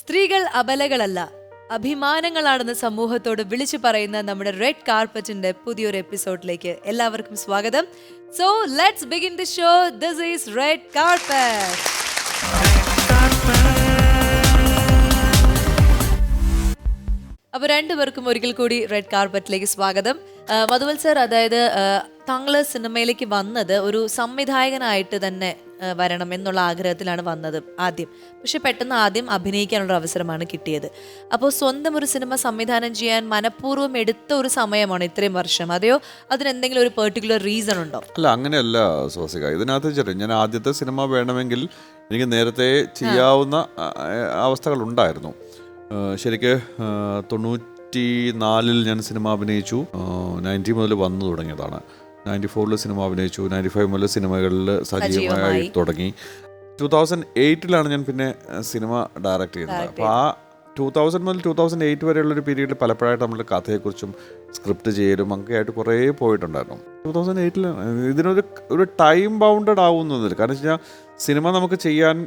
സ്ത്രീകൾ അബലകളല്ല, അഭിമാനങ്ങളാണെന്ന് സമൂഹത്തോട് വിളിച്ചു പറയുന്ന നമ്മുടെ റെഡ് കാർപ്പറ്റിന്റെ പുതിയൊരു എപ്പിസോഡിലേക്ക് എല്ലാവർക്കും സ്വാഗതം. So let's begin the show. This is red carpet. അപ്പോൾ രണ്ടുപേർക്കും ഒരിക്കൽ കൂടി റെഡ് കാർപ്പറ്റിലേക്ക് സ്വാഗതം. മധുവൽ സർ, അതായത് താങ്കൾ സിനിമയിലേക്ക് വന്നത് ഒരു സംവിധായകനായിട്ട് തന്നെ വരണം എന്നുള്ള ആഗ്രഹത്തിലാണ് വന്നത് ആദ്യം. പക്ഷെ പെട്ടെന്ന് ആദ്യം അഭിനയിക്കാനുള്ള അവസരമാണ് കിട്ടിയത്. അപ്പോൾ സ്വന്തം ഒരു സിനിമ സംവിധാനം ചെയ്യാൻ മനഃപൂർവ്വം എടുത്ത ഒരു സമയമാണ് ഇത്രയും വർഷം, അതെയോ അതിനെന്തെങ്കിലും ഒരു പെർട്ടിക്കുലർ റീസൺ ഉണ്ടോ? അല്ല, അങ്ങനെയല്ല സ്വാസിക. ഇതിനകത്ത് ചെറിയ ഞാൻ ആദ്യത്തെ സിനിമ വേണമെങ്കിൽ എനിക്ക് നേരത്തെ ചെയ്യാവുന്ന അവസ്ഥകളുണ്ടായിരുന്നു. ശരിക്ക് 94 ഞാൻ സിനിമ അഭിനയിച്ചു. 90 മുതൽ വന്നു തുടങ്ങിയതാണ്. 94 സിനിമ അഭിനയിച്ചു. 95 മുതൽ സിനിമകളിൽ സജീവമായി തുടങ്ങി. 2008 ഞാൻ പിന്നെ സിനിമ ഡയറക്റ്റ് ചെയ്യുന്നത്. അപ്പോൾ ആ 2000 മുതൽ 2008 വരെയുള്ളൊരു പീരീഡിൽ പലപ്പോഴായിട്ട് നമ്മുടെ കഥയെക്കുറിച്ചും സ്ക്രിപ്റ്റ് ചെയ്യലും ഒക്കെ ആയിട്ട് കുറേ പോയിട്ടുണ്ടായിരുന്നു. 2008 ഇതിനൊരു ടൈം ബൗണ്ടഡ് ആവുന്നതിൽ, കാരണം വെച്ച് കഴിഞ്ഞാൽ സിനിമ നമുക്ക് ചെയ്യാൻ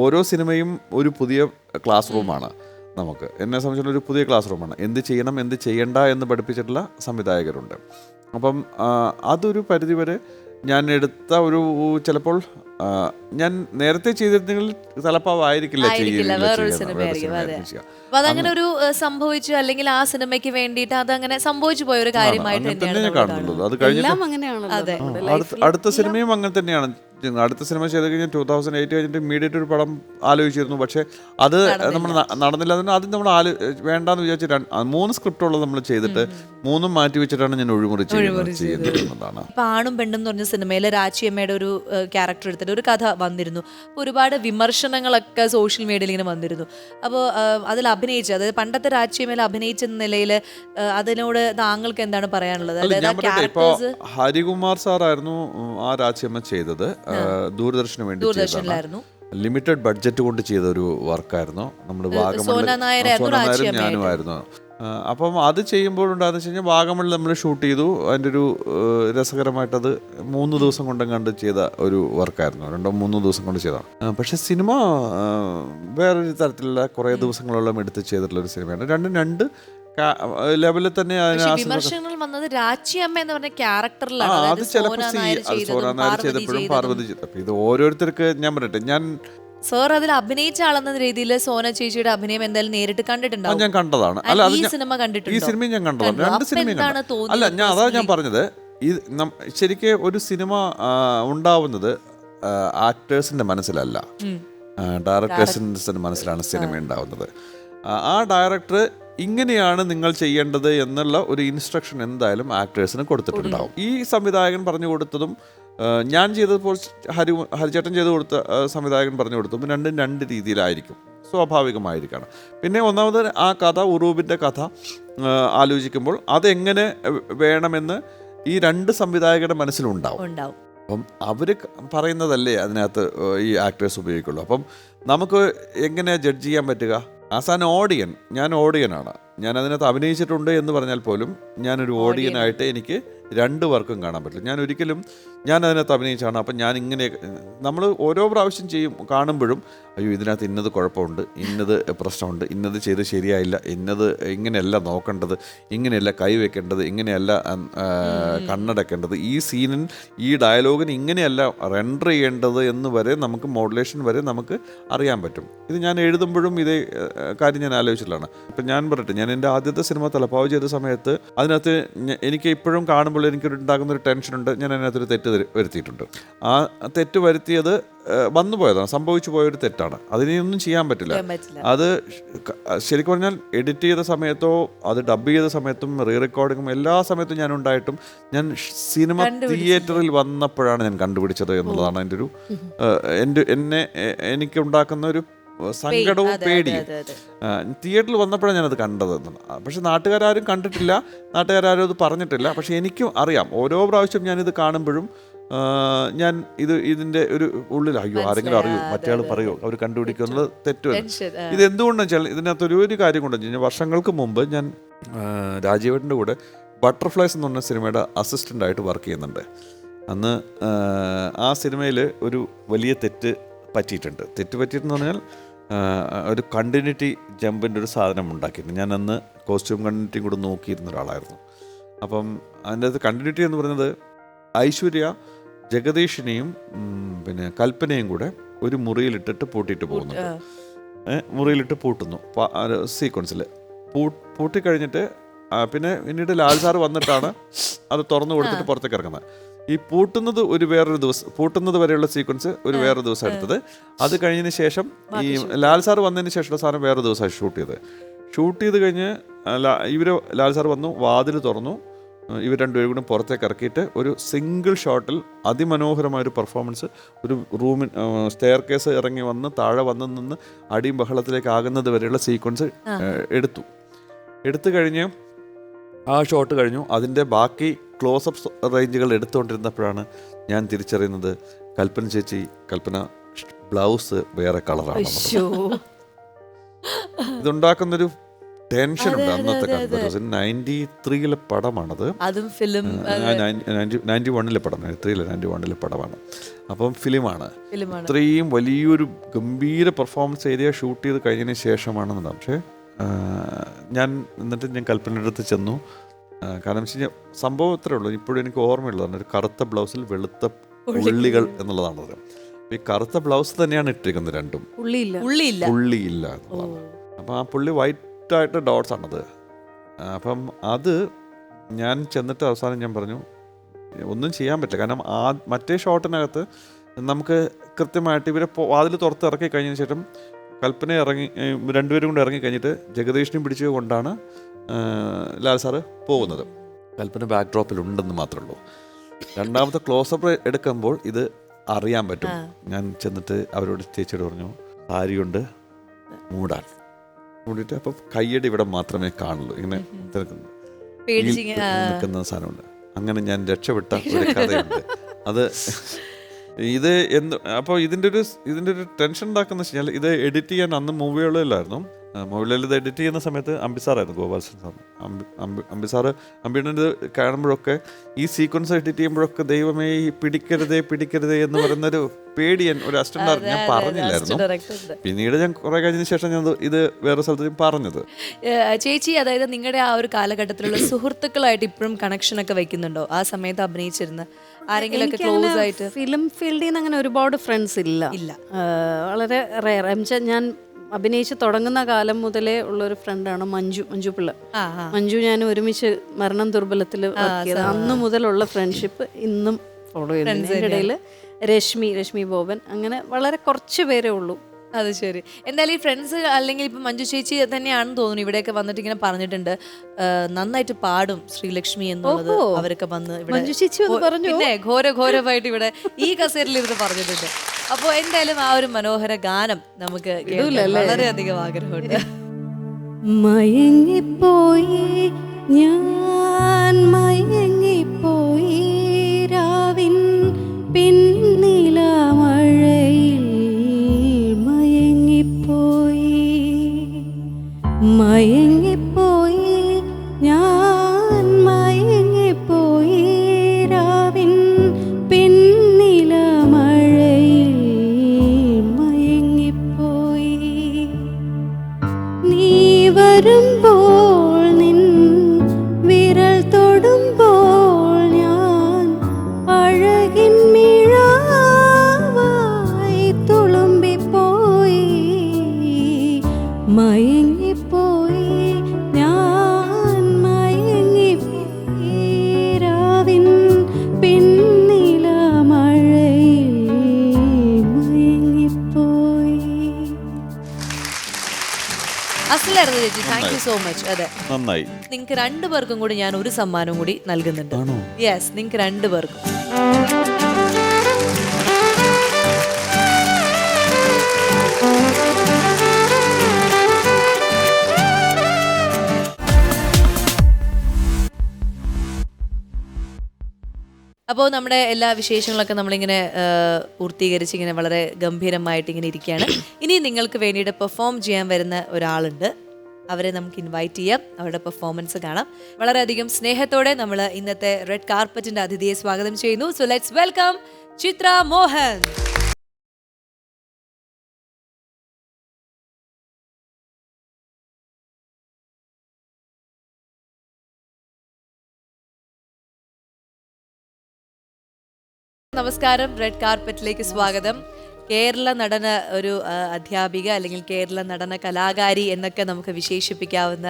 ഓരോ സിനിമയും ഒരു പുതിയ ക്ലാസ് റൂമാണ്. നമുക്ക് എന്നെ സംബന്ധിച്ചുള്ള ഒരു പുതിയ ക്ലാസ് റൂമാണ്. എന്ത് ചെയ്യണം, എന്ത് ചെയ്യണ്ട എന്ന് പഠിപ്പിച്ചിട്ടുള്ള സംവിധായകരുണ്ട്. അപ്പം അതൊരു പരിധിവരെ ഞാൻ എടുത്ത ഒരു ചിലപ്പോൾ ഞാൻ നേരത്തെ ചെയ്തിരുന്നെങ്കിൽ തലപ്പാവായിരിക്കില്ല അതങ്ങനെ ഒരു സംഭവിച്ചു, അല്ലെങ്കിൽ ആ സിനിമയ്ക്ക് വേണ്ടിയിട്ട് അതങ്ങനെ സംഭവിച്ചു പോയ ഒരു കാര്യമായിട്ട് തന്നെ കാണുന്നുള്ളൂ. അത് കഴിഞ്ഞിട്ട് അടുത്ത സിനിമയും അങ്ങനെ തന്നെയാണ്. അടുത്ത സിനിമ ചെയ്ത് കഴിഞ്ഞാൽ 2008 കഴിഞ്ഞിട്ട് ഇമ്മീഡിയറ്റ് ഒരു പടം ആലോചിച്ചിരുന്നു. പക്ഷെ അത് നമ്മൾ നടന്നില്ല. അതിന് ആദ്യം നമ്മൾ വേണ്ടാന്ന് വിചാരിച്ച് 3 സ്ക്രിപ്റ്റുള്ളത് നമ്മൾ ചെയ്തിട്ട് 3 മാറ്റി വെച്ചിട്ടാണ് ഞാൻ ഒഴിമുറി ചെയ്യുന്നതാണ്. ഇപ്പൊ ആണും പെണ്ണും എന്ന് പറഞ്ഞ സിനിമയിലെ രാച്ചിയമ്മയുടെ ഒരു ക്യാരക്ടർ എടുത്തിട്ട് ഒരു കഥ വന്നിരുന്നു. ഒരുപാട് വിമർശനങ്ങളൊക്കെ സോഷ്യൽ മീഡിയയിൽ ഇങ്ങനെ വന്നിരുന്നു. അപ്പോൾ അതിൽ അഭിനയിച്ച, അതായത് പണ്ടത്തെ രാച്ചിയമ്മയിൽ അഭിനയിച്ച നിലയിൽ അതിനോട് താങ്കൾക്ക് എന്താണ് പറയാനുള്ളത്? അതായത് ഹരികുമാർ സാറായിരുന്നു ആ രാച്ചിയമ്മ ചെയ്തത്. ദൂരദർശന് വേണ്ടി ചെയ്തതാണ്. ലിമിറ്റഡ് ബഡ്ജറ്റ് കൊണ്ട് ചെയ്ത ഒരു വർക്കായിരുന്നു. നമ്മൾ വാഗമണിലും ഞാനുമായിരുന്നു. അപ്പം അത് ചെയ്യുമ്പോഴുണ്ടാകുന്ന വെച്ച് കഴിഞ്ഞാൽ വാഗമണിൽ നമ്മൾ ഷൂട്ട് ചെയ്തു. അതിൻ്റെ ഒരു രസകരമായിട്ടത് 3 ദിവസം കൊണ്ടെങ്ങാണ്ട് ചെയ്ത ഒരു വർക്കായിരുന്നു. 2-3 ദിവസം കൊണ്ട് ചെയ്തതാണ്. പക്ഷെ സിനിമ വേറൊരു തരത്തിലുള്ള കുറേ ദിവസങ്ങളോളം എടുത്ത് ചെയ്തിട്ടുള്ള ഒരു സിനിമയാണ്. രണ്ടും രണ്ട് ലെവലിൽ തന്നെ വിമർശനങ്ങൾ വന്നത് രാച്ചിയമ്മ എന്ന് പറഞ്ഞ ക്യാരക്ടറിലാണ്. അത് ചിലപ്പോൾ സോന നായർ ചെയ്തപ്പോഴും പാർവതി ചെയ്തപ്പോൾ ഇത് ഓരോരുത്തർക്ക് ഞാൻ പറയട്ടെ, ഞാൻ സർ അതിൽ അഭിനയിച്ച ആളെന്ന രീതിയിൽ സോന ചേച്ചിയുടെ അഭിനയം എന്തായാലും നേരിട്ട് കണ്ടിട്ടുണ്ടാവും. ഞാൻ കണ്ടതാണ്. അല്ല, ഈ സിനിമ കണ്ടിട്ടുണ്ട്. ഈ സിനിമയും ഞാൻ കണ്ടതാണ്. 2 സിനിമയും അല്ല, അതാ ഞാൻ പറഞ്ഞത്. ശരിക്കും ഒരു സിനിമ ഉണ്ടാവുന്നത് ആക്ടേഴ്സിന്റെ മനസ്സിലല്ല, ഡയറക്ടേഴ്സിന്റെ മനസ്സിലാണ് സിനിമ ഉണ്ടാവുന്നത്. ആ ഡയറക്ടർ ഇങ്ങനെയാണ് നിങ്ങൾ ചെയ്യേണ്ടത് എന്നുള്ള ഒരു ഇൻസ്ട്രക്ഷൻ എന്തായാലും ആക്ടേഴ്സിന് കൊടുത്തിട്ടുണ്ടാവും. ഈ സംവിധായകൻ പറഞ്ഞു കൊടുത്തതും ഞാൻ ചെയ്തപ്പോൾ ഹരിചേട്ടൻ ചെയ്ത് കൊടുത്ത സംവിധായകൻ പറഞ്ഞു കൊടുത്തതും രണ്ടും 2 രീതിയിലായിരിക്കും, സ്വാഭാവികമായിരിക്കണം. പിന്നെ ഒന്നാമത് ആ കഥ, ഉറൂബിൻ്റെ കഥ ആലോചിക്കുമ്പോൾ അതെങ്ങനെ വേണമെന്ന് ഈ 2 സംവിധായകരുടെ മനസ്സിലുണ്ടാവും. അപ്പം അവർ പറയുന്നതല്ലേ അതിനകത്ത് ഈ ആക്ടേഴ്സ് ഉപയോഗിക്കുള്ളൂ. അപ്പം നമുക്ക് എങ്ങനെ ജഡ്ജ് ചെയ്യാൻ പറ്റുക? ആസ് ആൻ ഓഡിയൻ, ഞാൻ ഓഡിയനാണ്. ഞാൻ അതിനകത്ത് അഭിനയിച്ചിട്ടുണ്ട് എന്ന് പറഞ്ഞാൽ പോലും ഞാനൊരു ഓഡിയനായിട്ട് എനിക്ക് 2 വർക്കും കാണാൻ പറ്റില്ല. ഞാൻ ഒരിക്കലും ഞാൻ അതിനകത്ത് അഭിനയിച്ചാണ്. അപ്പം ഞാൻ ഇങ്ങനെ നമ്മൾ ഓരോ പ്രാവശ്യം കാണുമ്പോഴും അയ്യോ ഇതിനകത്ത് ഇന്നത് കുഴപ്പമുണ്ട്, ഇന്നത് പ്രശ്നമുണ്ട്, ഇന്നത് ചെയ്ത് ശരിയായില്ല, ഇന്നത് ഇങ്ങനെയല്ല നോക്കേണ്ടത്, ഇങ്ങനെയല്ല കൈവയ്ക്കേണ്ടത്, ഇങ്ങനെയല്ല കണ്ണടക്കേണ്ടത്, ഈ സീനിൽ ഈ ഡയലോഗിന് ഇങ്ങനെയല്ല റെൻഡർ ചെയ്യേണ്ടത് എന്ന് വരെ നമുക്ക് മോഡുലേഷൻ വരെ നമുക്ക് അറിയാൻ പറ്റും. ഇത് ഞാൻ എഴുതുമ്പോഴും ഇതേ കാര്യം ഞാൻ ആലോചിച്ചിട്ടുള്ളതാണ്. ഇപ്പം ഞാൻ പറയട്ടെ, ഞാൻ എൻ്റെ ആദ്യത്തെ സിനിമ തലപ്പാവ് ചെയ്ത സമയത്ത് അതിനകത്ത് എനിക്ക് ഇപ്പോഴും കാണുമ്പോൾ എനിക്കുണ്ടാകുന്നൊരു ടെൻഷനുണ്ട്. ഞാൻ അതിനകത്തൊരു തെറ്റ് വരുത്തിയിട്ടുണ്ട്. ആ തെറ്റ് വരുത്തിയത് വന്നു പോയതാണ്, സംഭവിച്ചു പോയൊരു തെറ്റാണ്. അതിനെയൊന്നും ചെയ്യാൻ പറ്റില്ല. അത് ശരിക്കും പറഞ്ഞാൽ എഡിറ്റ് ചെയ്ത സമയത്തോ അത് ഡബ് ചെയ്ത സമയത്തും റീ റെക്കോർഡിങ്ങും എല്ലാ സമയത്തും ഞാൻ ഉണ്ടായിട്ടും ഞാൻ സിനിമ തിയേറ്ററിൽ വന്നപ്പോഴാണ് ഞാൻ കണ്ടുപിടിച്ചത് എന്നുള്ളതാണ് എൻ്റെ ഒരു എനിക്കുണ്ടാക്കുന്ന ഒരു സങ്കടവും പേടിയും. തിയേറ്ററിൽ വന്നപ്പോഴാണ് ഞാനത് കണ്ടത്. പക്ഷെ നാട്ടുകാരും കണ്ടിട്ടില്ല, നാട്ടുകാരും അത് പറഞ്ഞിട്ടില്ല. പക്ഷെ എനിക്കും അറിയാം, ഓരോ പ്രാവശ്യം ഞാനിത് കാണുമ്പോഴും ഞാൻ ഇതിൻ്റെ ഒരു ഉള്ളിൽ അയ്യോ ആരെങ്കിലും അറിയോ, മറ്റേ പറയോ, അവർ കണ്ടുപിടിക്കുന്നത് തെറ്റുമല്ല. ഇത് എന്തുകൊണ്ടെന്ന് വെച്ചാൽ ഇതിനകത്തൊരു കാര്യം കൊണ്ടെന്ന് വെച്ചാൽ വർഷങ്ങൾക്ക് മുമ്പ് ഞാൻ രാജീവേട്ടൻ്റെ കൂടെ ബട്ടർഫ്ലൈസ് എന്ന് പറഞ്ഞ സിനിമയുടെ അസിസ്റ്റൻ്റായിട്ട് വർക്ക് ചെയ്യുന്നുണ്ട്. അന്ന് ആ സിനിമയിൽ ഒരു വലിയ തെറ്റ് പറ്റിയിട്ടുണ്ട്. തെറ്റ് പറ്റിയിട്ടെന്ന് പറഞ്ഞാൽ ഒരു കണ്ടിന്യൂറ്റി ജമ്പിൻ്റെ ഒരു സാധനം ഉണ്ടാക്കിയിരുന്നു. ഞാൻ അന്ന് കോസ്റ്റ്യൂം കണ്ടിന്യൂറ്റിയും കൂടെ നോക്കിയിരുന്ന ഒരാളായിരുന്നു. അപ്പം അതിൻ്റെ അകത്ത് കണ്ടിന്യൂറ്റി എന്ന് പറയുന്നത് ഐശ്വര്യ ജഗദീഷിനെയും പിന്നെ കൽപ്പനയും കൂടെ ഒരു മുറിയിലിട്ടിട്ട് പൂട്ടിയിട്ട് പോകുന്നുണ്ട്. മുറിയിലിട്ട് പൂട്ടുന്നു സീക്വൻസിൽ. പൂട്ടിക്കഴിഞ്ഞിട്ട് പിന്നെ പിന്നീട് ലാൽ സാറ് വന്നിട്ടാണ് അത് തുറന്നു കൊടുത്തിട്ട് പുറത്തേക്ക് ഇറങ്ങുന്നത്. ഈ പൂട്ടുന്നത് വേറൊരു ദിവസം, പൂട്ടുന്നത് വരെയുള്ള സീക്വൻസ് വേറൊരു ദിവസം എടുത്തത്. അത് കഴിഞ്ഞതിന് ശേഷം ഈ ലാൽ സാറ് വന്നതിന് ശേഷമുള്ള സാധനം വേറൊരു ദിവസമാണ് ഷൂട്ട് ചെയ്ത് കഴിഞ്ഞ് ലാൽ സാറ് വന്നു, വാതിൽ തുറന്നു, ഇവർ രണ്ടുപേരും കൂടെ പുറത്തേക്ക് ഇറക്കിയിട്ട് ഒരു സിംഗിൾ ഷോട്ടിൽ അതിമനോഹരമായൊരു പെർഫോമൻസ്. ഒരു റൂമിൽ സ്റ്റെയർ കേസ് ഇറങ്ങി വന്ന് താഴെ വന്ന് നിന്ന് അടിയും ബഹളത്തിലേക്ക് ആകുന്നത് വരെയുള്ള സീക്വൻസ് എടുത്തു കഴിഞ്ഞ് ആ ഷോട്ട് കഴിഞ്ഞു. അതിൻ്റെ ബാക്കി ക്ലോസപ്പ് റേഞ്ചുകൾ എടുത്തുകൊണ്ടിരുന്നപ്പോഴാണ് ഞാൻ തിരിച്ചറിയുന്നത് കൽപ്പന ബ്ലൗസ് വേറെ കളറാണ്. ഇതുണ്ടാക്കുന്നൊരു ടെൻഷനുണ്ട് അന്നത്തെ കാലത്ത്. 93 പടമാണത്. അതും ഫിലിം 91 പടം, 91 പടമാണ്. അപ്പം ഫിലിമാണ്. ഇത്രയും വലിയൊരു ഗംഭീര പെർഫോമൻസ് ഏരിയ ഷൂട്ട് ചെയ്ത് കഴിഞ്ഞതിന് ശേഷമാണെന്നുണ്ടാവും. പക്ഷേ ഞാൻ കൽപ്പനയുടെ അടുത്ത് ചെന്നു. കാരണം വെച്ച് കഴിഞ്ഞാൽ സംഭവം ഇത്രേ ഉള്ളൂ, ഇപ്പോഴും എനിക്ക് ഓർമ്മയുള്ളതാണ്. ഒരു കറുത്ത ബ്ലൗസിൽ വെളുത്ത പുള്ളികൾ എന്നുള്ളതാണത്. ഈ കറുത്ത ബ്ലൗസ് തന്നെയാണ് ഇട്ടിരിക്കുന്നത്, രണ്ടും പുള്ളിയില്ല എന്നുള്ളതാണ്. അപ്പം ആ പുള്ളി വൈറ്റായിട്ട് ഡോട്ട്സ് ആണത്. അപ്പം അത് ഞാൻ ചെന്നിട്ട് അവസാനം ഞാൻ പറഞ്ഞു ഒന്നും ചെയ്യാൻ പറ്റില്ല. കാരണം മറ്റേ ഷോട്ടിനകത്ത് നമുക്ക് കൃത്യമായിട്ട് ഇവരെ വാതിൽ തുറത്ത് ഇറക്കി കഴിഞ്ഞതിന് ശേഷം കൽപ്പന രണ്ടുപേരും കൊണ്ട് ഇറങ്ങി കഴിഞ്ഞിട്ട് ജഗദീഷിനെയും പിടിച്ചു കൊണ്ടാണ് ലാൽ സാറ് പോകുന്നത്. കൽപ്പന ബാക്ക് ഡ്രോപ്പിൽ ഉണ്ടെന്ന് മാത്രമേ ഉള്ളൂ. രണ്ടാമത്തെ ക്ലോസപ്പ് എടുക്കുമ്പോൾ ഇത് അറിയാൻ പറ്റും. ഞാൻ ചെന്നിട്ട് അവരോട് ചേച്ചിയോട് പറഞ്ഞു സാരി കൊണ്ട് മൂടിയിട്ട് അപ്പം കയ്യടി ഇവിടെ മാത്രമേ കാണുള്ളൂ, ഇങ്ങനെ നിൽക്കുന്ന സാധനമുണ്ട്. അങ്ങനെ ഞാൻ രക്ഷപ്പെട്ട ഒരു കഥയുണ്ട്. അത് അപ്പോൾ ഇതിൻ്റെ ഒരു ടെൻഷൻ ഉണ്ടാക്കുന്ന വെച്ച് കഴിഞ്ഞാൽ ഇത് എഡിറ്റ് ചെയ്യാൻ അന്ന് മൂവികളിലായിരുന്നു. മൂവികളിൽ ഇത് എഡിറ്റ് ചെയ്യുന്ന സമയത്ത് അംബിസാറായിരുന്നു, ഗോപാൽസൻ സാർ. അമ്പിയുടെ കാണുമ്പോഴൊക്കെ ഈ സീക്വൻസ് എഡിറ്റ് ചെയ്യുമ്പോഴൊക്കെ ദൈവമേ പിടിക്കരുതേ എന്ന് പറയുന്നൊരു പേടിയൻ ഒരു അസിസ്റ്റന്റ് ഞാൻ പറഞ്ഞില്ലായിരുന്നു. പിന്നീട് ഞാൻ കുറെ കഴിഞ്ഞതിന് ശേഷം ഞാൻ ഇത് വേറെ സ്ഥലത്ത് പറഞ്ഞത്. ചേച്ചി, അതായത് നിങ്ങളുടെ ആ ഒരു കാലഘട്ടത്തിലുള്ള സുഹൃത്തുക്കളായിട്ട് ഇപ്പോഴും കണക്ഷൻ ഒക്കെ വെക്കുന്നുണ്ടോ? ആ സമയത്ത് അഭിനയിച്ചിരുന്ന ആരെങ്കിലും ഒക്കെ ക്ലോസ് ആയിട്ട്? ഫിലിം ഫീൽഡിൽ നിന്ന് അങ്ങനെ ഒരുപാട് ഫ്രണ്ട്സ് ഇല്ല. വളരെ റെയർ. ഞാൻ അഭിനയിച്ച് തുടങ്ങുന്ന കാലം മുതലേ ഉള്ളൊരു ഫ്രണ്ടാണ് മഞ്ജു പിള്ള. മഞ്ജു ഞാൻ ഒരുമിച്ച് മരണം ദുർബലത്തിൽ വർക്ക് ചെയ്ത് അന്ന് മുതലുള്ള ഫ്രണ്ട്ഷിപ്പ് ഇന്നും ഫോളോ ചെയ്യുന്നു. ഇടയിൽ രശ്മി ബോബൻ, അങ്ങനെ വളരെ കുറച്ച് പേരേ ഉള്ളൂ. അത് ശരി. എന്തായാലും ഈ ഫ്രണ്ട്സ് അല്ലെങ്കിൽ ഇപ്പം മഞ്ജു ചേച്ചി തന്നെയാണെന്ന് തോന്നുന്നു ഇവിടെയൊക്കെ വന്നിട്ട് ഇങ്ങനെ പറഞ്ഞിട്ടുണ്ട് നന്നായിട്ട് പാടും ശ്രീലക്ഷ്മി എന്നുള്ളത്. അവരൊക്കെ വന്ന് പിന്നെ ഘോരമായിട്ട് ഇവിടെ ഈ കസേരയിൽ ഇരുന്ന് പറഞ്ഞിട്ടുണ്ട്. അപ്പോൾ എന്തായാലും ആ ഒരു മനോഹര ഗാനം നമുക്ക് വളരെയധികം ആഗ്രഹമുണ്ട്. മയങ്ങിപ്പോയി ഞാൻ മയങ്ങിപ്പോയി രാവിൻ പിന്നില മഴയിൽ മയങ്ങിപ്പോയി ഞാൻ മയങ്ങിപ്പോയി രാവിൻ പിന്നില മഴയിൽ മയങ്ങിപ്പോയി നീ വരുമ്പോൾ നിൻ വിരൽ തൊടുമ്പോൾ ഞാൻ അഴകിൻ മിഴാവായി തുളുമ്പിപ്പോയി മയങ്ങിപ്പോയി ഞാൻ മയങ്ങിപ്പോയി രാവിൻ പിന്നില മഴയിൽ മയങ്ങിപ്പോയി. അസലായിരുന്നു ചേച്ചി, താങ്ക് യു സോ മച്ച്. അതെ, നന്നായി. നിങ്ങൾക്ക് രണ്ടുപേർക്കും കൂടി ഞാൻ ഒരു സമ്മാനം കൂടി നൽകുന്നുണ്ട്. യെസ്, നിങ്ങൾക്ക് രണ്ടുപേർക്കും. അപ്പോൾ നമ്മുടെ എല്ലാ വിശേഷങ്ങളൊക്കെ നമ്മളിങ്ങനെ പൂർത്തീകരിച്ച് ഇങ്ങനെ വളരെ ഗംഭീരമായിട്ട് ഇങ്ങനെ ഇരിക്കുകയാണ്. ഇനി നിങ്ങൾക്ക് വേണ്ടിയിട്ട് പെർഫോം ചെയ്യാൻ വരുന്ന ഒരാളുണ്ട്. അവരെ നമുക്ക് ഇൻവൈറ്റ് ചെയ്യാം, അവരുടെ പെർഫോമൻസ് കാണാം. വളരെയധികം സ്നേഹത്തോടെ നമ്മൾ ഇന്നത്തെ റെഡ് കാർപ്പറ്റിന്റെ അതിഥിയെ സ്വാഗതം ചെയ്യുന്നു. സോ ലെറ്റ്സ് വെൽക്കം ചിത്ര മോഹൻ. നമസ്കാരം. റെഡ് കാർപ്പറ്റിലേക്ക് സ്വാഗതം. കേരള നടന ഒരു അധ്യാപിക അല്ലെങ്കിൽ കേരള നടന കലാകാരി എന്നൊക്കെ നമുക്ക് വിശേഷിപ്പിക്കാവുന്ന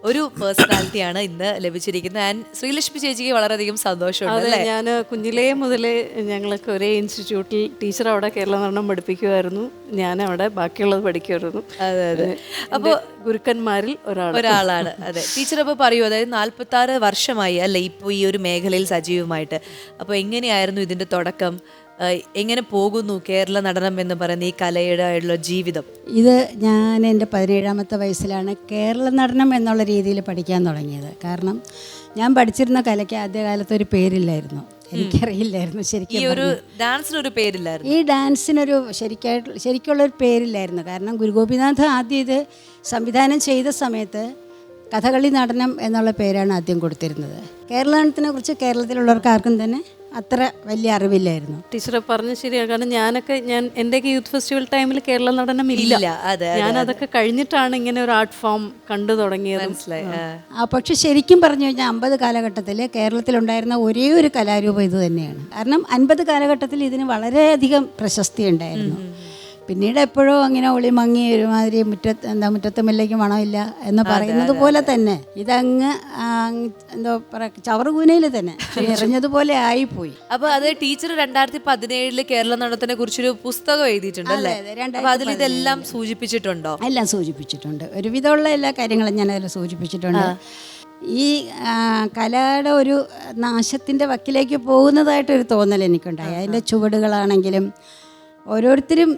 ഒരു പേഴ്സണാലിറ്റിയാണ് ഇന്ന് ലഭിച്ചിരിക്കുന്നത്. ആൻഡ് ശ്രീലക്ഷ്മി ചേച്ചിക്ക് വളരെയധികം സന്തോഷമുണ്ട് അല്ലേ? ഞാൻ കുഞ്ഞിലേ മുതലേ ഞങ്ങൾക്ക് ഒരേ ഇൻസ്റ്റിറ്റ്യൂട്ടിൽ ടീച്ചർ അവിടെ കേരള നടനം പഠിപ്പിക്കുമായിരുന്നു, ഞാൻ അവിടെ ബാക്കിയുള്ളത് പഠിക്കുമായിരുന്നു. അതെ അതെ. അപ്പോൾ ഗുരുക്കന്മാരിൽ ഒരാളാണ്. അതെ, ടീച്ചർ അപ്പോൾ പറയൂ, അതായത് 46 വർഷമായി അല്ലേ ഇപ്പോൾ ഈ ഒരു മേഖലയിൽ സജീവമായിട്ട്. അപ്പോൾ എങ്ങനെയായിരുന്നു ഇതിൻ്റെ തുടക്കം? എങ്ങനെ പോകുന്നു കേരള നടനം എന്ന് പറയുന്ന ഈ കലയുടെ ആയിട്ടുള്ള ജീവിതം? ഇത് ഞാൻ എൻ്റെ 17ാമത്തെ വയസ്സിലാണ് കേരള നടനം എന്നുള്ള രീതിയിൽ പഠിക്കാൻ തുടങ്ങിയത്. കാരണം ഞാൻ പഠിച്ചിരുന്ന കലയ്ക്ക് ആദ്യകാലത്ത് ഒരു പേരില്ലായിരുന്നു, എനിക്കറിയില്ലായിരുന്നു ശരിക്കും. ഈ ഒരു ഡാൻസിനൊരു പേരില്ലായിരുന്നു. ഈ ഡാൻസിനൊരു ശരിക്കുള്ളൊരു പേരില്ലായിരുന്നു. കാരണം ഗുരുഗോപിനാഥ് ആദ്യം ഇത് സംവിധാനം ചെയ്ത സമയത്ത് കഥകളി നടനം എന്നുള്ള പേരാണ് ആദ്യം കൊടുത്തിരുന്നത്. കേരള നടനത്തിനെ കുറിച്ച് കേരളത്തിലുള്ളവർക്ക് ആർക്കും തന്നെ അത്ര വലിയ അറിവില്ലായിരുന്നു. ടീച്ചറെ പറഞ്ഞ ശരിയാണ്. കാരണം ഞാൻ എൻ്റെയൊക്കെ യൂത്ത് ഫെസ്റ്റിവൽ ടൈമിൽ കേരള നടനം ഇല്ല. ഞാൻ അതൊക്കെ കഴിഞ്ഞിട്ടാണ് ഇങ്ങനെ ഒരു ആർട്ട് ഫോം കണ്ടു തുടങ്ങിയത്. മനസ്സിലായി. പക്ഷെ ശരിക്കും പറഞ്ഞു കഴിഞ്ഞാൽ 50 കാലഘട്ടത്തിൽ കേരളത്തിലുണ്ടായിരുന്ന ഒരേ ഒരു കലാരൂപം ഇത് തന്നെയാണ്. കാരണം 50 കാലഘട്ടത്തിൽ ഇതിന് വളരെയധികം പ്രശസ്തി ഉണ്ടായിരുന്നു. പിന്നീട് എപ്പോഴോ അങ്ങനെ ഒളി മങ്ങി ഒരുമാതിരി മുറ്റത്ത് മുല്ലയ്ക്ക് മണമില്ല എന്ന് പറയുന്നത് പോലെ തന്നെ ഇതങ്ങ് എന്തോ പറയുക ചവറുകൂനയിൽ തന്നെ എറിഞ്ഞതുപോലെ ആയിപ്പോയി. അപ്പൊ അത് ടീച്ചർ 2017 കേരള നടനത്തിനെ കുറിച്ചൊരു പുസ്തകം എഴുതിയിട്ടുണ്ട് അല്ലേ? അപ്പൊ അതിൽ ഇതെല്ലാം സൂചിപ്പിച്ചിട്ടുണ്ടോ? എല്ലാം സൂചിപ്പിച്ചിട്ടുണ്ട്. ഒരുവിധമുള്ള എല്ലാ കാര്യങ്ങളും ഞാൻ അതിൽ സൂചിപ്പിച്ചിട്ടുണ്ട്. ഈ കലയുടെ ഒരു നാശത്തിൻ്റെ വക്കിലേക്ക് പോകുന്നതായിട്ടൊരു തോന്നൽ എനിക്കുണ്ടായി. അതിൻ്റെ ചുവടുകളാണെങ്കിലും ഓരോരുത്തരും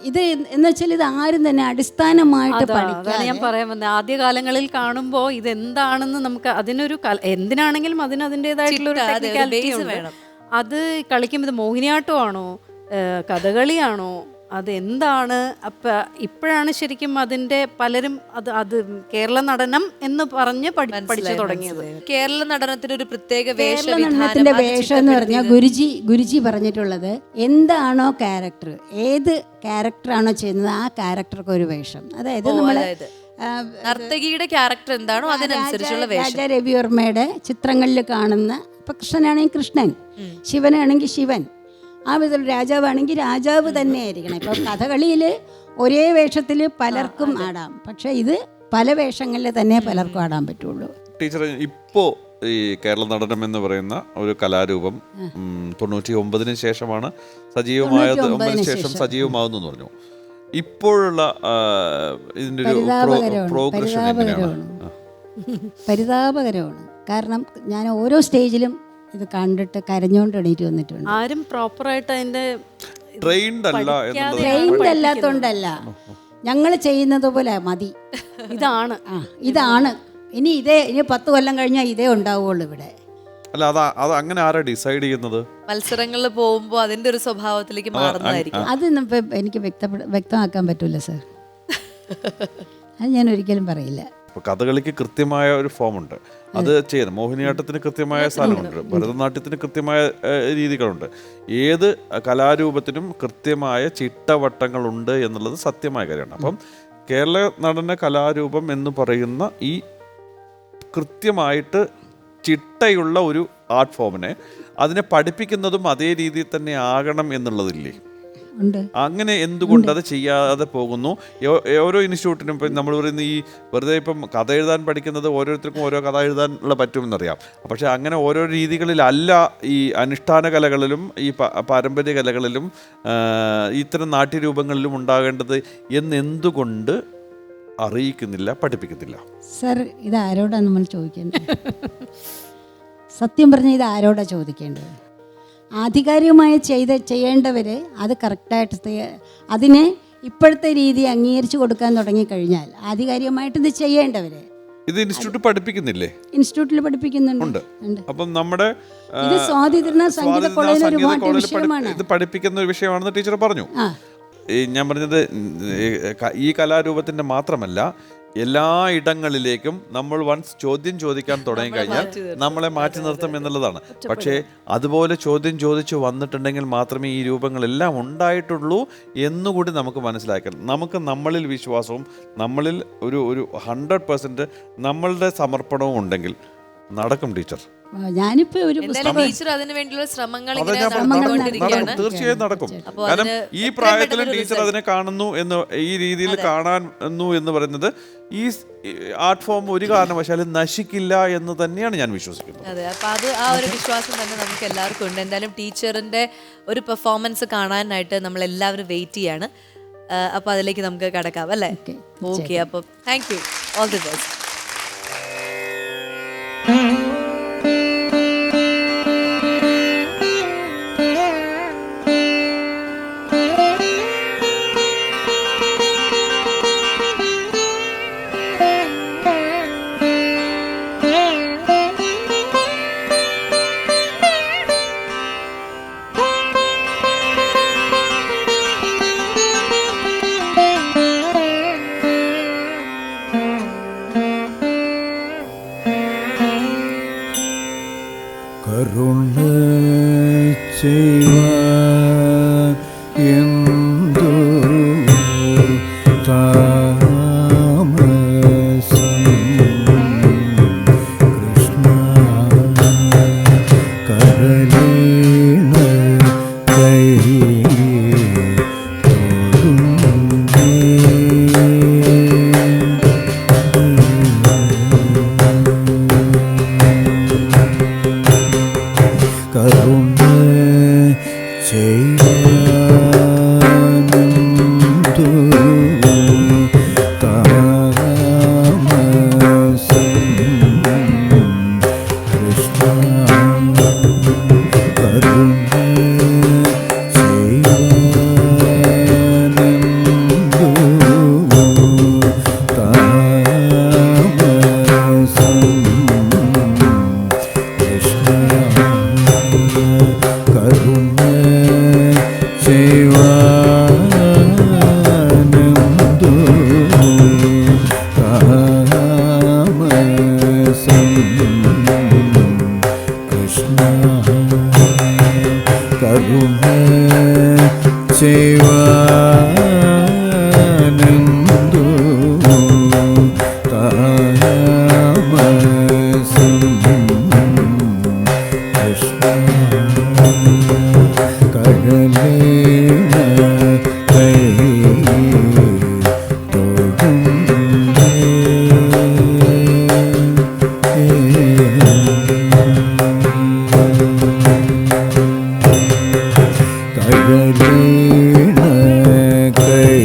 ഇത് എന്ന് വെച്ചാൽ ഇത് ആരും തന്നെ അടിസ്ഥാനമായിട്ട് പഠിക്കാതെ, ഞാൻ പറയാൻ വന്നത് ആദ്യകാലങ്ങളിൽ കാണുമ്പോൾ ഇതെന്താണെന്ന് നമുക്ക് അതിനൊരു എന്തിനാണെങ്കിലും അതിന് അതിൻ്റെതായിട്ടുള്ള ഒരു ടെക്നിക്കാലിറ്റി വേണം. അത് കളിക്കുമ്പോൾ ഇത് മോഹിനിയാട്ടമാണോ കഥകളിയാണോ അതെന്താണ്? അപ്പം ഇപ്പോഴാണ് ശരിക്കും അതിൻ്റെ പലരും അത് കേരള നടനം എന്ന് പറഞ്ഞ് പഠിച്ചു തുടങ്ങിയത്. കേരള നടനത്തിന് ഒരു പ്രത്യേക നടനത്തിന്റെ വേഷം എന്ന് പറഞ്ഞാൽ ഗുരുജി പറഞ്ഞിട്ടുള്ളത് എന്താണോ ക്യാരക്ടർ, ഏത് ക്യാരക്ടറാണോ ചെയ്യുന്നത് ആ ക്യാരക്ടർക്ക് ഒരു വേഷം. അതായത് നമ്മള് നർത്തകിയുടെ ക്യാരക്ടർ എന്താണോ അതിനനുസരിച്ചുള്ള വേഷം. രാജാ രവിവർമ്മയുടെ ചിത്രങ്ങളിൽ കാണുന്ന ഇപ്പൊ കൃഷ്ണനാണെങ്കിൽ കൃഷ്ണൻ, ശിവനാണെങ്കിൽ ശിവൻ, ആ വിധത്തിൽ രാജാവാണെങ്കിൽ രാജാവ് തന്നെ ആയിരിക്കണം. ഇപ്പം കഥകളിയിൽ ഒരേ വേഷത്തിൽ പലർക്കും ആടാം, പക്ഷെ ഇത് പല വേഷങ്ങളിൽ തന്നെ പലർക്കും ആടാൻ പറ്റുള്ളൂ. ടീച്ചർ, ഇപ്പോൾ ഈ കേരള നടനം എന്ന് പറയുന്ന ഒരു കലാരൂപം 99-ന് ശേഷമാണ് സജീവമാകുന്നു പറഞ്ഞു. ഇപ്പോഴുള്ള ഇതിൻ്റെ ഒരു പ്രോഗ്രഷൻ എങ്ങനെയാണ്? പരിതാപകരമാണ്. കാരണം ഞാൻ ഓരോ സ്റ്റേജിലും ഇത് കണ്ടിട്ട് കരഞ്ഞോണ്ട് എണീറ്റ് വന്നിട്ടുണ്ട്. ആരും പ്രോപ്പറായിട്ട് അതിന്റെ ട്രെയിൻഡ് അല്ലാത്തോണ്ടല്ല, ഞങ്ങൾ ചെയ്യുന്നത് പോലെ മതി, ഇതാണ് ഇനി 10 കൊല്ലം കഴിഞ്ഞാൽ ഇതേ ഉണ്ടാവുള്ളൂ ഇവിടെ. അല്ല, അത് അങ്ങനെ ആരാ ഡിസൈഡ് ചെയ്യുന്നത്? മത്സരങ്ങളിൽ പോകുമ്പോൾ അതിന്റെ ഒരു സ്വഭാവത്തിലേക്ക് മാറുന്നതായിരിക്കും. അത് എനിക്ക് വ്യക്തമാക്കാൻ പറ്റൂല സർ, അത് ഞാൻ ഒരിക്കലും പറയില്ല. കഥകളിക്ക് കൃത്യമായ ഒരു ഫോമുണ്ട്, അത് ചെയ്യുന്നത്. മോഹിനിയാട്ടത്തിന് കൃത്യമായ സ്ഥലമുണ്ട്, ഭരതനാട്യത്തിന് കൃത്യമായ രീതികളുണ്ട്. ഏത് കലാരൂപത്തിനും കൃത്യമായ ചിട്ടവട്ടങ്ങളുണ്ട് എന്നുള്ളത് സത്യമായ കാര്യമാണ്. അപ്പം കേരള നടന കലാരൂപം എന്ന് പറയുന്ന ഈ കൃത്യമായിട്ട് ചിട്ടയുള്ള ഒരു ആർട്ട് ഫോമിനെ അതിനെ പഠിപ്പിക്കുന്നതും അതേ രീതിയിൽ തന്നെ ആകണം എന്നുള്ളതില്ലേ? അങ്ങനെ എന്തുകൊണ്ട് അത് ചെയ്യാതെ പോകുന്നു? ഓരോ ഇൻസ്റ്റിറ്റ്യൂട്ടിനും ഇപ്പം നമ്മൾ പറയുന്ന ഈ വെറുതെ ഇപ്പം കഥ എഴുതാൻ പഠിക്കുന്നത് ഓരോരുത്തർക്കും ഓരോ കഥ എഴുതാനുള്ള പറ്റുമെന്നറിയാം. പക്ഷെ അങ്ങനെ ഓരോ രീതികളിലല്ല ഈ അനുഷ്ഠാന കലകളിലും ഈ പാരമ്പര്യ കലകളിലും ഇത്തരം നാട്യരൂപങ്ങളിലും ഉണ്ടാകേണ്ടത് എന്നെന്തുകൊണ്ട് അറിയിക്കുന്നില്ല, പഠിപ്പിക്കുന്നില്ല? സർ, ഇത് ആരോടാണ് നമ്മൾ ചോദിക്കേണ്ടത്? സത്യം പറഞ്ഞാൽ ഇത് ആരോടാണ് ചോദിക്കേണ്ടത്? ആധികാരികമായി ചെയ്യേണ്ടവർ അത് കറക്റ്റായിട്ട് അതിനെ ഇപ്പോഴത്തെ രീതി അംഗീകരിച്ചു കൊടുക്കാൻ തുടങ്ങിക്കഴിഞ്ഞാൽ ആധികാരികമായിട്ട് ഇത് ചെയ്യേണ്ടവർ ഇത് ഇൻസ്റ്റിറ്റ്യൂട്ട് പഠിപ്പിക്കുന്നില്ലേ? ഇൻസ്റ്റിറ്റ്യൂട്ടിൽ പഠിപ്പിക്കുന്നുണ്ട്. അപ്പം നമ്മുടെ ഇത് സ്വാതിതിരുന്ന സംഗീത കോളേജിൽ ഒരു വിഷയമാണ്, ഇത് പഠിപ്പിക്കുന്ന ഒരു വിഷയമാണെന്ന് ടീച്ചർ പറഞ്ഞു. ഞാൻ പറഞ്ഞത് ഈ കലാരൂപത്തിന്റെ മാത്രമല്ല, എല്ലാ ഇടങ്ങളിലേക്കും നമ്മൾ വൺസ് ചോദ്യം ചോദിക്കാൻ തുടങ്ങിക്കഴിഞ്ഞാൽ നമ്മളെ മാറ്റി നിർത്തും എന്നുള്ളതാണ്. പക്ഷേ അതുപോലെ ചോദ്യം ചോദിച്ചു വന്നിട്ടുണ്ടെങ്കിൽ മാത്രമേ ഈ രൂപങ്ങളെല്ലാം ഉണ്ടായിട്ടുള്ളൂ എന്നുകൂടി നമുക്ക് മനസ്സിലാക്കണം. നമുക്ക് നമ്മളിൽ വിശ്വാസവും നമ്മളിൽ ഒരു 100% നമ്മളുടെ സമർപ്പണവും ഉണ്ടെങ്കിൽ നടക്കും ടീച്ചർ. ഞാനിപ്പോ ഒരു എന്തായാലും ടീച്ചർ അതിനു വേണ്ടിയുള്ള ശ്രമങ്ങൾ അത് ഇങ്ങനെ ഞാൻ നടന്നുകൊണ്ടിരിക്കുകയാണ്. നടക്കും, തീർച്ചയായും നടക്കും. അപ്പോൾ കാരണം അതിന് ഈ എത്രയും പ്രായത്തിലും പെട്ടെന്ന് ടീച്ചർ result. അതിനെ കാണുന്നു എന്ന്, ഈ രീതിയിൽ കാണുന്നു എന്ന് പറയുന്നത് ഈ ആർട്ട് ഫോം ഒരു കാരണവശാലും നശിക്കില്ല എന്ന് തന്നെയാണ് ഞാൻ വിശ്വസിക്കുന്നത്. അതെ, അപ്പൊ അത് ആ ഒരു വിശ്വാസം തന്നെ നമുക്ക് എല്ലാവർക്കും ഉണ്ട്. എന്തായാലും ടീച്ചറിന്റെ ഒരു പെർഫോമൻസ് കാണാനായിട്ട് നമ്മൾ എല്ലാവരും വെയിറ്റ് ചെയ്യാണ്. അപ്പൊ അതിലേക്ക് നമുക്ക് കടക്കാം അല്ലേ? ഓക്കെ, അപ്പൊ thank you, all the best. കരുണ ചെയ്യുവാൻ എന്തു താമസം കൃഷ്ണ കരളീണ കൈ കരുണ ചെയ്യാനെന്തു താമസം കൃഷ്ണ കരുണ ചെയ്യാനെന്തു താമസം കൃഷ്ണ കരുണ ചെയ്യുവാനെന്തു താമസം കൃഷ്ണ കരുണ ചെയ്യുവാനെന്തു താമസം കൃഷ്ണ കരളീണ കൈ തൊടുന്നേ കരളീണ കൈ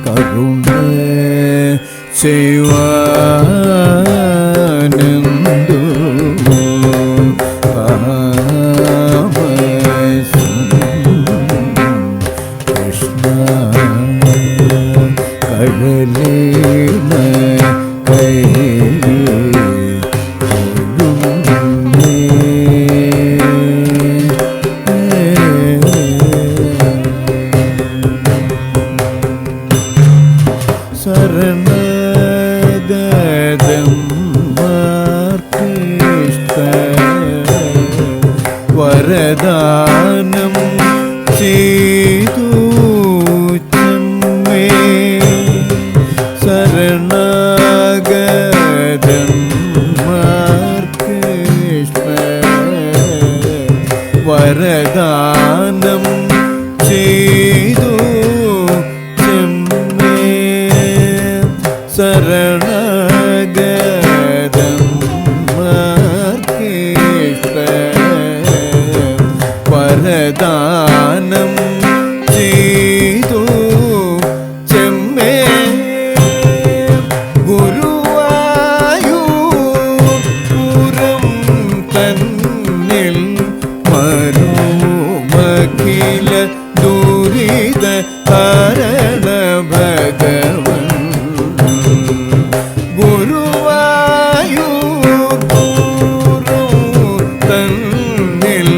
കരുണ ചെയ്യുവാനെന്തു താമസം കൃഷ്ണ കരളീണ കൈ ശരണഗതം മാർക്കിഷ്ട വരദാനം ചെയ്തു ചമ്മേ ശരണഗതം മാർക്കിഷ്ട വരദാനം ചെയ്തു ശരണഗതം മാർക്കിഷ്ട വരദാനം ചെയ്തു ചെമ്മേ ഗുരുവായൂരം തന്നിൽ മരുമഖില ദുരിത ഹരണ ഭഗവൻ ഗുരുവായൂർ തന്നിൽ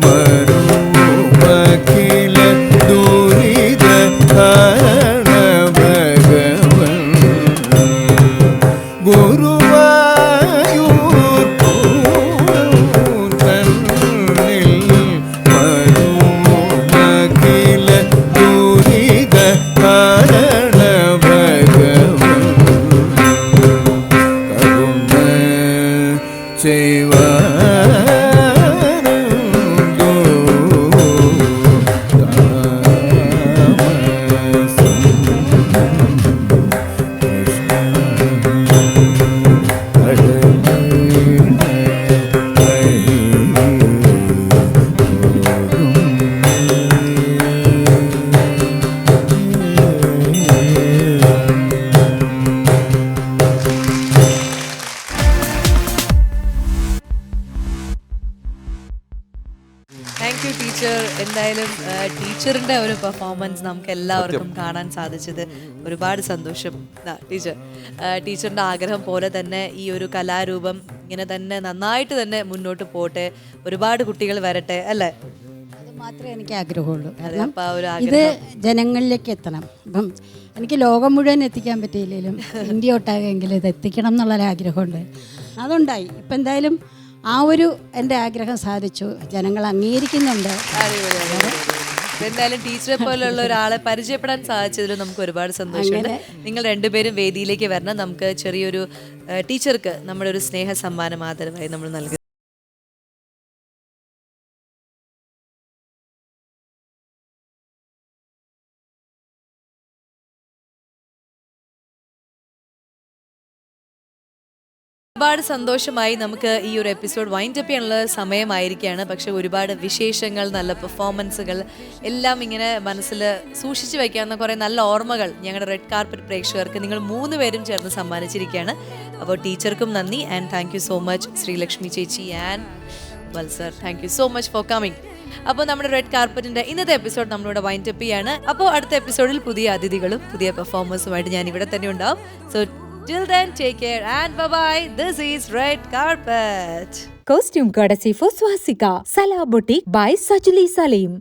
മരുമഖില ദുരിത ഹരണ ഭഗവൻ ഗുരുവായൂർ തന്നിൽ മരുമഖില എന്തായാലും ടീച്ചറിന്റെ ഒരു പെർഫോമൻസ് നമുക്ക് എല്ലാവർക്കും കാണാൻ സാധിച്ചത് ഒരുപാട് സന്തോഷം. ടീച്ചറിന്റെ ആഗ്രഹം പോലെ തന്നെ ഈ ഒരു കലാരൂപം ഇങ്ങനെ തന്നെ നന്നായിട്ട് തന്നെ മുന്നോട്ട് പോട്ടെ, ഒരുപാട് കുട്ടികൾ വരട്ടെ അല്ലേ? അത് മാത്രമേ എനിക്ക് ആഗ്രഹമുള്ളൂ. കാരണം അപ്പൊ ആ ഒരു ഇത് ജനങ്ങളിലേക്ക് എത്തണം. അപ്പം എനിക്ക് ലോകം മുഴുവൻ എത്തിക്കാൻ പറ്റിയില്ലെങ്കിലും ഇന്ത്യ ഒട്ടാകെങ്കിലും ഇത് എത്തിക്കണം എന്നുള്ളൊരാഗ്രഹമുണ്ട്. അതുണ്ടായി. ഇപ്പം എന്തായാലും ആ ഒരു എൻ്റെ ആഗ്രഹം സാധിച്ചു. ജനങ്ങൾ അംഗീകരിക്കുന്നുണ്ട്. എന്തായാലും ടീച്ചറെ പോലുള്ള ഒരാളെ പരിചയപ്പെടാൻ സാധിച്ചതിൽ നമുക്ക് ഒരുപാട് സന്തോഷമുണ്ട്. നിങ്ങൾ രണ്ടുപേരും വേദിയിലേക്ക് വരണം. നമുക്ക് ചെറിയൊരു ടീച്ചർക്ക് നമ്മുടെ ഒരു സ്നേഹ സമ്മാനം ആദരവായി നമ്മൾ നൽകും. ഒരുപാട് സന്തോഷമായി. നമുക്ക് ഈ ഒരു എപ്പിസോഡ് വൈൻഡ് അപ്പ് ചെയ്യാനുള്ള സമയമായിരിക്കുകയാണ്. പക്ഷെ ഒരുപാട് വിശേഷങ്ങൾ, നല്ല പെർഫോമൻസുകൾ എല്ലാം ഇങ്ങനെ മനസ്സിൽ സൂക്ഷിച്ചു വയ്ക്കാവുന്ന കുറേ നല്ല ഓർമ്മകൾ ഞങ്ങളുടെ റെഡ് കാർപ്പറ്റ് പ്രേക്ഷകർക്ക് നിങ്ങൾ 3 പേരും ചേർന്ന് സമ്മാനിച്ചിരിക്കുകയാണ്. അപ്പോൾ ടീച്ചർക്കും നന്ദി and thank you so much. Sreelakshmi ചേച്ചി ആൻഡ് വത്സർ, thank you so much for coming. അപ്പോൾ നമ്മുടെ റെഡ് കാർപ്പറ്റിന്റെ ഇന്നത്തെ എപ്പിസോഡ് നമ്മളിവിടെ വൈൻഡ് അപ്പ് ചെയ്യാണ്. അപ്പോൾ അടുത്ത എപ്പിസോഡിൽ പുതിയ അതിഥികളും പുതിയ പെർഫോമൻസുമായിട്ട് ഞാൻ ഇവിടെ തന്നെ ഉണ്ടാവും. So till then, take care and bye-bye. This is Red Carpet. Costume courtesy for Swastika. Salah Boutique by Sajali Salim.